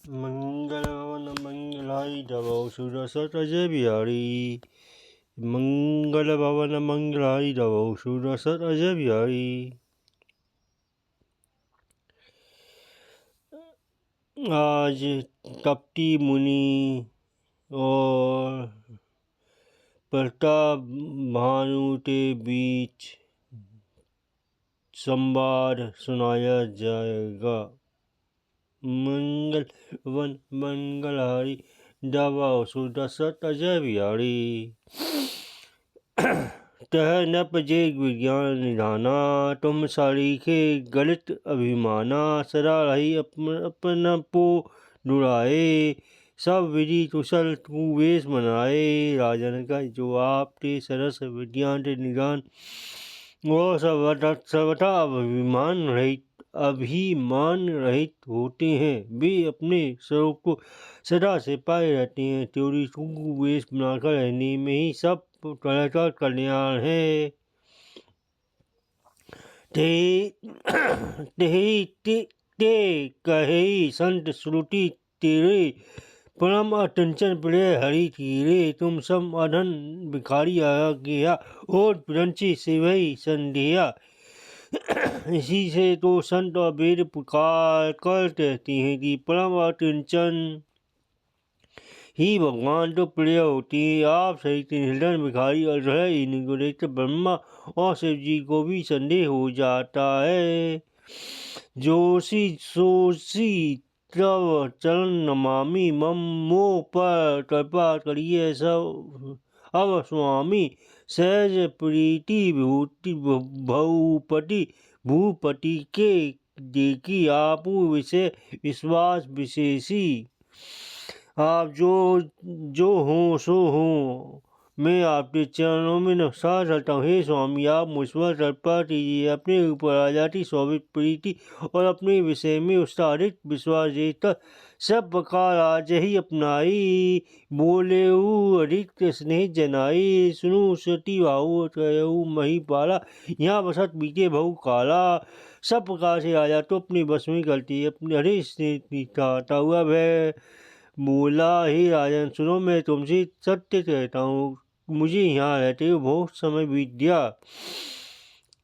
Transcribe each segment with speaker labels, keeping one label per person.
Speaker 1: मंगल भवन मंगलाय दवौ सुरसत अजय बिहारी। मंगल भवन मंगलाय दवौ सुरसत अजय बिहारी। आज कपटी मुनि और प्रताप भानु के बीच संवाद सुनाया जाएगा। मंगल वन मंगलहारी दवौ सुदशरथ अजय बिहारी। तह न पजेग विज्ञान निधाना, तुम सारीखे गलित अभिमाना। सदा रही अपन पो दुराए, सब विधि कुशल तू वेश बनाए। राजन का जो आपते सरस विज्ञान के निदान, वो सर्वथा अभिमान रहित होते हैं। वे अपने स्वरूप को सदा से पाए रहते हैं। त्योरी तू वेश बनाकर रहने में ही सब तरह का कल्याण है। ते कहे संत श्रुति तेरे, परम अचंचल प्रिय हरि तीरे। तुम सब अधन भिखारी आया गया, और प्रंची से वही संदेहा। इसी से तो संत और वेद पुकार कर कहते हैं कि परम अचंचल ही भगवान तो प्रिय होती है। आप सहित हृदय भिखारी और इन्हीं को देखकर ब्रह्मा और शिव जी को भी संदेह हो जाता है। जोशी सोशी तव चरण नमामि, मम मोह पर कृपा करिए सब अब स्वामी। सहज प्रीति भूपति के देखी, आपू विषय विश्वास विशेषी। आप जो हो सो हो, मैं आपके चरणों में नमस्कार करता हूँ। हे स्वामी, आप मुझ पर कृपा कीजिए। अपने ऊपर आ जाती स्वाभाविक प्रीति और अपने विषय में उसका अधिक विश्वास देकर सब प्रकार आज ही अपनाई। बोले अधिक स्नेह जनाई, सुनु सती भाऊ कहू मही पाला। यहाँ बसत बीते बहु काला, सब प्रकार से राजा तो अपने बस में करती अपने हरे स्नेह हुआ भय। बोला, ही राजन सुनो, मैं तुमसे सत्य कहता हूँ, मुझे यहाँ रहते हुए बहुत समय बीत गया।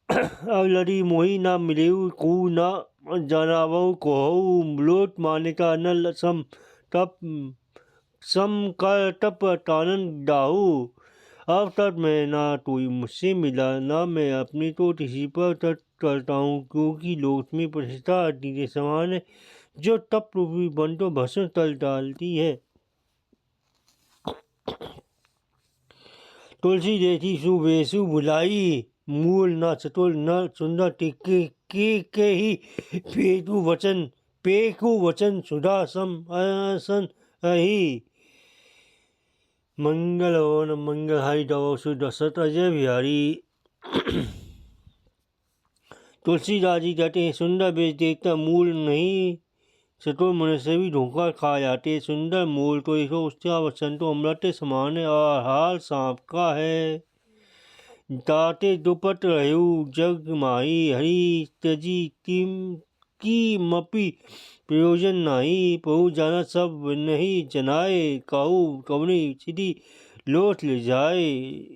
Speaker 1: अब लड़ी मोही ना मिले को न जनावो कहू, लोट माने का न सम कर तप तानन दाहू। अब तक मैं ना कोई मुझसे मिला, ना मैं अपने तो किसी पर तट करता हूँ, क्योंकि लोक में प्रतिष्ठा अग्नि के समान है, जो तप रूपी बन तो भस्म तल डालती है। तुलसी देखी सुबेसु भुलाई, मूल न चतुर न सुंदर के ही पेकु वचन सुधा सम असन अहि। मंगल ओन मंगल हरि दवौ सुदशरथ अजय बिहारी। तुलसीदास जी कहते हैं, सुंदर बेच देखता मूल नहीं, चतुर मनुष्य भी धोखा खा जाते। सुंदर मूल तो देखो, उसका वचन तो अमृत समान है और हाल सांप का है। ताते दुपट रहू जग माही, हरि तजी की मपी प्रयोजन नाही। प्रभु जाना सब नहीं जनाए, कहू कवनी चिदी लोट ले जाए।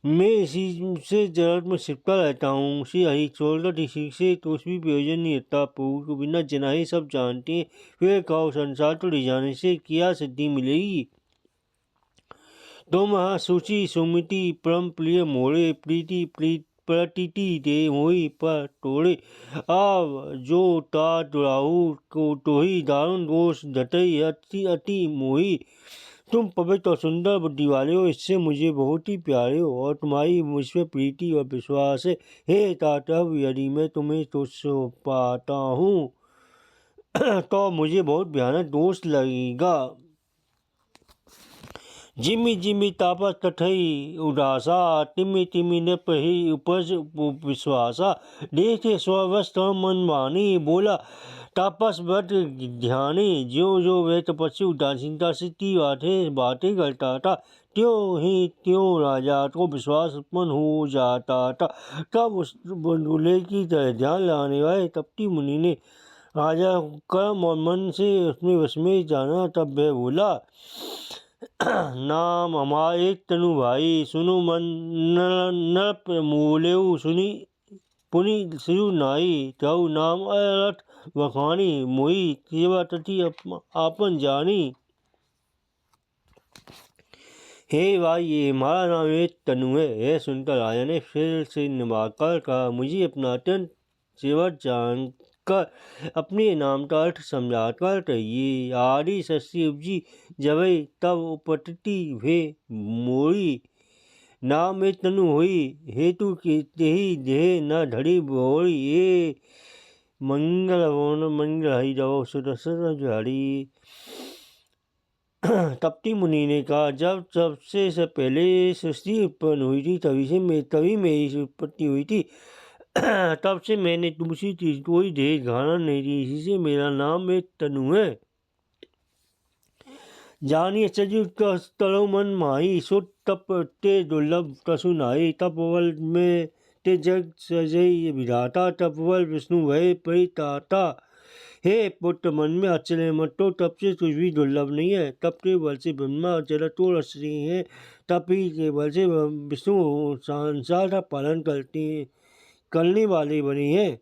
Speaker 1: मैं इसी से जगत में छिपता रहता हूँ, उसी हरि छोड़कर किसी से तो भी प्रयोजन नहीं रहता। प्रभु को बिना जनाए सब जानते हैं, फिर कहो संसार तो ले जाने से क्या सिद्धि मिलेगी। तो महासुचि सुमिति परम प्रिय मोड़े, प्रीति प्रतीति दे मोही पर तोड़े। अब जो ता दुराहु को तो ही दारुण दोष धतई अति मोही। तुम पवित्र और सुंदर बुद्धि वाले हो, इससे मुझे बहुत ही प्यारे हो, और तुम्हारी मुझ पर प्रीति और विश्वास है। हे तात, यदि मैं तुम्हें तुझ पाता हूँ तो मुझे बहुत भयानक दोष लगेगा। जिमि जिमि तापस कठई उदासा, तिमि तिमि न पहि उपज विश्वासा। देखे स्ववस्थ मन मानी, बोला तापस व्रत ध्यानी। जो वह तपस्वी उदासीनता से बातें करता था, त्यों ही त्यों राजा को विश्वास उत्पन्न हो जाता था। तब उस दूल्हे की तरह ध्यान लगाने वाले तपती मुनि ने राजा कर्म और मन से उसमें वश में जाना। तब वह बोला, नाम हमारे एक तनु भाई, सुनो मन नर मूलेऊ सुनी पुनि सिरु नाई, तऊ नाम अलट वखानी, मोही सेवा तटी आपन जानी। हे भाई, ये हमारा नाम एक तनु है। यह सुनकर राजा ने फिर से निभाकर कहा, मुझे अपना अत्यंत सेवक जानकर अपने नाम का अर्थ समझाकर कहिए। आदि शशि उपजी जबई तब उपटती वे मोरी, नाम में तनु हुई हेतु के ही देह न धड़ी बोरी। ये मंगल मंगल हरि जाओ सुदर्शन झाड़ी। तप्ती मुनि ने कहा, जब सबसे पहले सृष्टि उत्पन्न हुई थी तभी मेरी उत्पत्ति हुई थी। तब से मैंने तुमसे कोई देह धारणा नहीं दी, इसी से मेरा नाम एक तनु है। जानिए सजीव तलो मन माही, सुत तप ते दुर्लभ कसु नाई। तपवल में ते जग सजई विधाता, तपवल विष्णु भय परिताता। हे पुत्र, मन में आश्चर्य मत हो, तप से कुछ भी दुर्लभ नहीं है। तप के बल से ब्रह्मा जगत और रचते हैं, तप ही के बल से विष्णु संसार का पालन करने वाले बने हैं।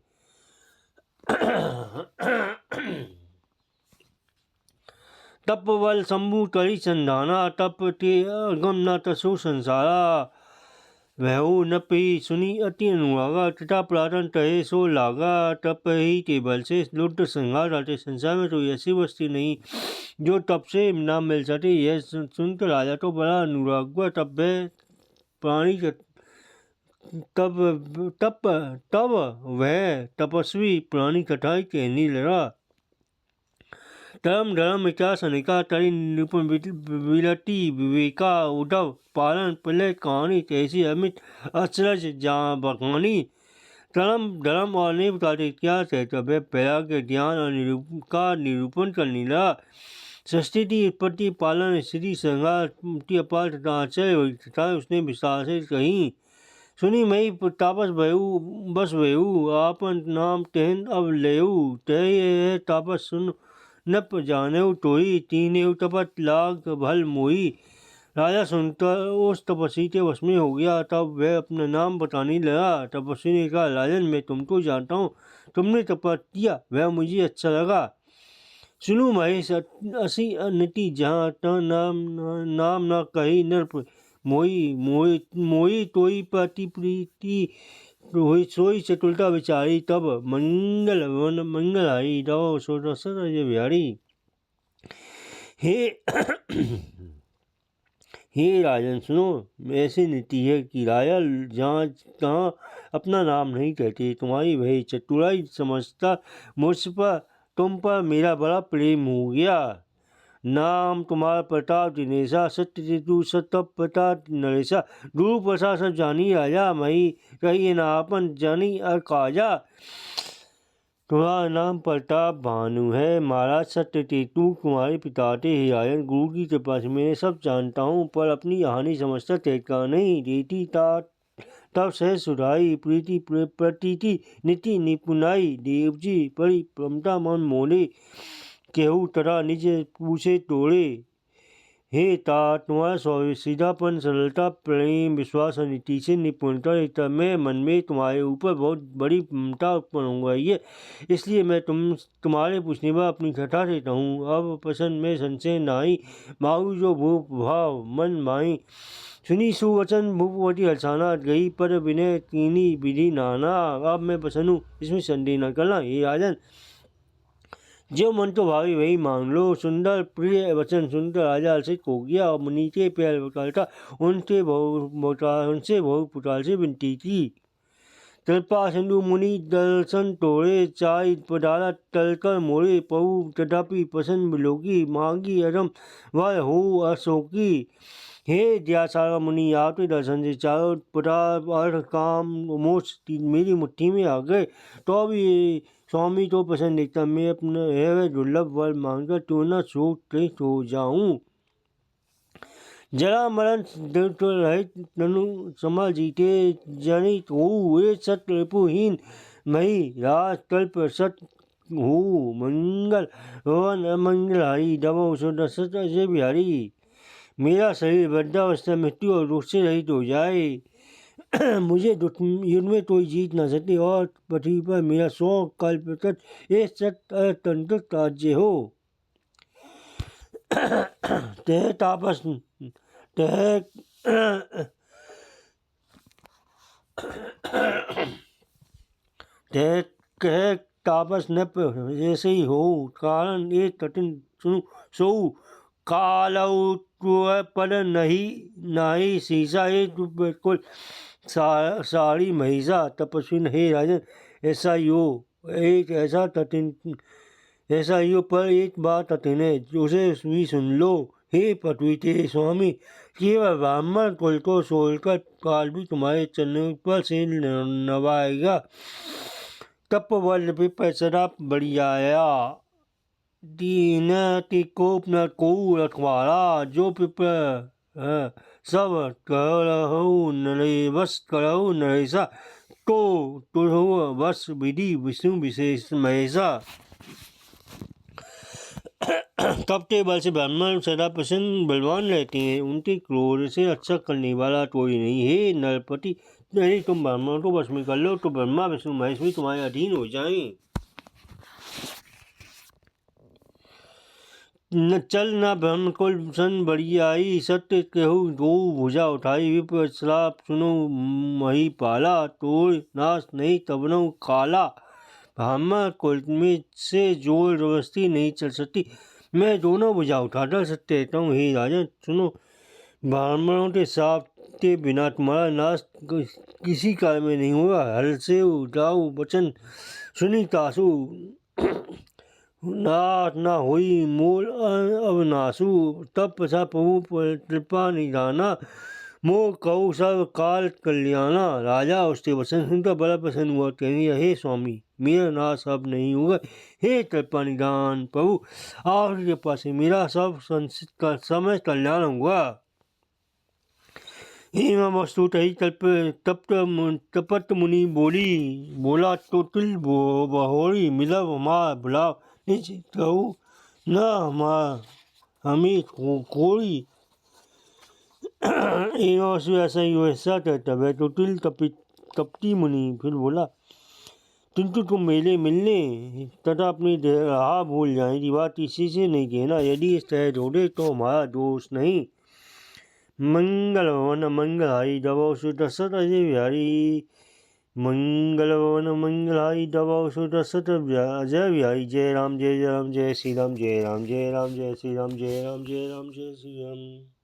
Speaker 1: तप बल शंभु करी संधाना, तप ते अगम न तसो संसारा। वहु न पी सुनी अति अनुरागा, तथा पुरातन कहे सो लागा। तप ही के बल से लुट संहार आते, संसार में तो ऐसी वस्तु नहीं जो तप से न मिल सके। यह सुनकर राजा तो बड़ा अनुराग हुआ। तब वह तपस्वी प्राणी कथाएं कहने लगा। धर्म धर्म विकास अनेका, तरी निरूपण विलटी विवेका। उद्धव पालन प्रलय कहानी, कैसी अमित अचरज जहाँ बखानी। धर्म और नहीं बताते क्या कहता, वह वैराग्य ज्ञान और निरूपण करने लगा। सृष्टि की उत्पत्ति पालन स्थिति संहार की अपार तथा आश्चर्य तथा उसने विस्तार से कही। सुनी मई तापस भयऊ बस भयऊ, आपन नाम तेहन अब लेऊ। तय तापस सुन नप जानेऊ तोई, तीनेऊ तपत लाग भल मोई। राजा सुनकर उस तपस्वी के वश में हो गया। तब वह अपना नाम बताने लगा। तपस्वी ने कहा, राजन, मैं तुमको जानता हूँ, तुमने तपस्या किया वह मुझे अच्छा लगा। सुनो महेश, असी अनति जहाँ नाम न कही नर मोई तोई पति प्रीति सोई चतुरता विचारी। तब मंगल आई दो सोदर्शन बिहारी। हे राजन, सुनो, ऐसी नीति है कि राजा जहाँ तहाँ अपना नाम नहीं कहते। तुम्हारी वही चतुराई समझता मुझ पर तुम पर मेरा बड़ा प्रेम हो गया। नाम तुम्हारा प्रताप दिनेशा, सत्य जितु सतप प्रताप नरेशा। गुरु प्रसाद सब जानी राजा, मई कहिए ना आपन जानी और काजा। तुम्हारा नाम प्रताप भानु है, महाराज सत्य तेतु तुम्हारे पिता थे। हे राजन, गुरु की कृपा से मैं सब जानता हूँ, पर अपनी हानि समझता कहता नहीं। देती तात तब सहज सुधाई, प्रीति प्रतीति नीति निपुनाई। देवजी परि प्रमता मन मोले, केहू तथा निज पूछे तोड़े। हे तात, तुम्हारा स्वभाव सीधापन सरलता प्रेम विश्वास और नीति से निपुणता रहता। मैं मन में तुम्हारे ऊपर बहुत बड़ी ममता उत्पन्न हो गई है, इसलिए मैं तुम्हारे पूछने पर अपनी कथा देता हूँ। अब प्रसन्न में संशय नाई, माऊ जो भूप भाव मन माई। सुनी सुवचन भूपवती हर्षाना, गई पर विनय कीनी विधि नाना। अब मैं प्रसन्न हूँ, इसमें संदेह न करना। हे राजन, जो मन तो भावी वही मान लो। सुंदर प्रिय वचन सुनकर राजा हर्षित हो गया और मुनि के पैर पकड़ता उनसे बहु पुकार से विनती की। कृपा सिंधु मुनि दर्शन तोड़े, चाय पधारा तलकर मोड़े। पहु तथापि प्रसन्न बिलोकी, मांगी अधम वह हो अशोकी। हे दयासागर मुनि, आपके दर्शन से चारों प्रताप अर्थ काम मोक्ष मेरी मुट्ठी में आ गए। तो भी स्वामी तो प्रसन्न देखता, मैं अपना है दुर्लभ वर मांगकर तो न शोक क्लेश हो जाऊं। जरा मरण रहित तनु समा जीते, जनित हो वे सत रिपुहीन मही। राज कल्प सत हो मंगल भवन अमंगल हारी दबो सुंदर सत अजय बिहारी। मेरा शरीर वृद्धावस्था मृत्यु और रोग से रहित हो जाए। मुझे युद्ध में कोई जीत न सके और पृथ्वी पर मेरा 100 कल्प एक तंत्र राज्य हो। तह तापस तह तह कह तापस न जैसे ही हो कारण एक कठिन सुनु सो कालऊ पद नहीं सीसा एक बिल्कुल साड़ी महिषा तपस्वी हे राजन ऐसा ही हो। एक ऐसा ही हो पर एक बात कठिन है उसे भी सुन लो हे पृथ्वी के स्वामी। केवल ब्राह्मण कुल को छोड़कर काल भी तुम्हारे चरणों पर से नवाएगा। तप बल पे शराब बढ़ी आया दीन की कोप न को रखवारा जो पिपर सब करहु नरे बस करहु नरेशा तो तुरहु बस विधि विष्णु विशेष महेशा। तप के बल से ब्राह्मण सदा प्रसन्न बलवान रहते हैं उनके क्रोध से अच्छा करने वाला कोई नहीं। हे नरपति यदि तुम ब्राह्मणों को वश में कर लो तो ब्रह्मा विष्णु महेश भी तुम्हारे अधीन हो जाएं। न चल न ब्रह्म कुल सन बड़ी आई सत्य कहू दो भुजा उठाई विप्र श्राप सुनो मही पाला तोड़ नाश नहीं तबनो काला। ब्राह्मण कुल में से जोर जबरदस्ती नहीं चल सकती मैं दोनों भुजा उठाकर सत्य कहता हूँ। हे राजन सुनो ब्राह्मणों के साप के बिना तुम्हारा नाश किसी काल में नहीं होगा। हल से उठाओ वचन सुनी तासु नाथ ना हुई मूल अवनाशु तब पछा प्रभु कृपा निधाना मोह कहु सब काल कल्याणा। राजा उसके वचन सुनकर बड़ा प्रसन्न हुआ कहने हे स्वामी मेरा नाश अब नहीं होगा। हे कृपा निधान प्रभु आपकी कृपा से मेरा सब समय कल्याण होगा। हेम वस्तु तही तपत मुनि बोला तो तिल बहोरी मिलब हमार बुलाव कहू न हमें कोई ऐसा ही वैसा कहता है तो तिल तपती मुनि फिर बोला किंतु तुम मेले मिलने तथा अपनी राह भूल जाएंगी बात इसी से नहीं कहना। यदि इस तरह जोड़े तो हमारा दोष नहीं। मंगल भवन मंगलहारी दबाओ सुदशरथ अजय बिहारी। मंगल भवन मंगलहारी दबाओ सुदशरथ अजय बिहारी। जय राम जय राम जय श्री राम जय राम जय राम जय श्री राम जय राम जय राम जय श्री राम।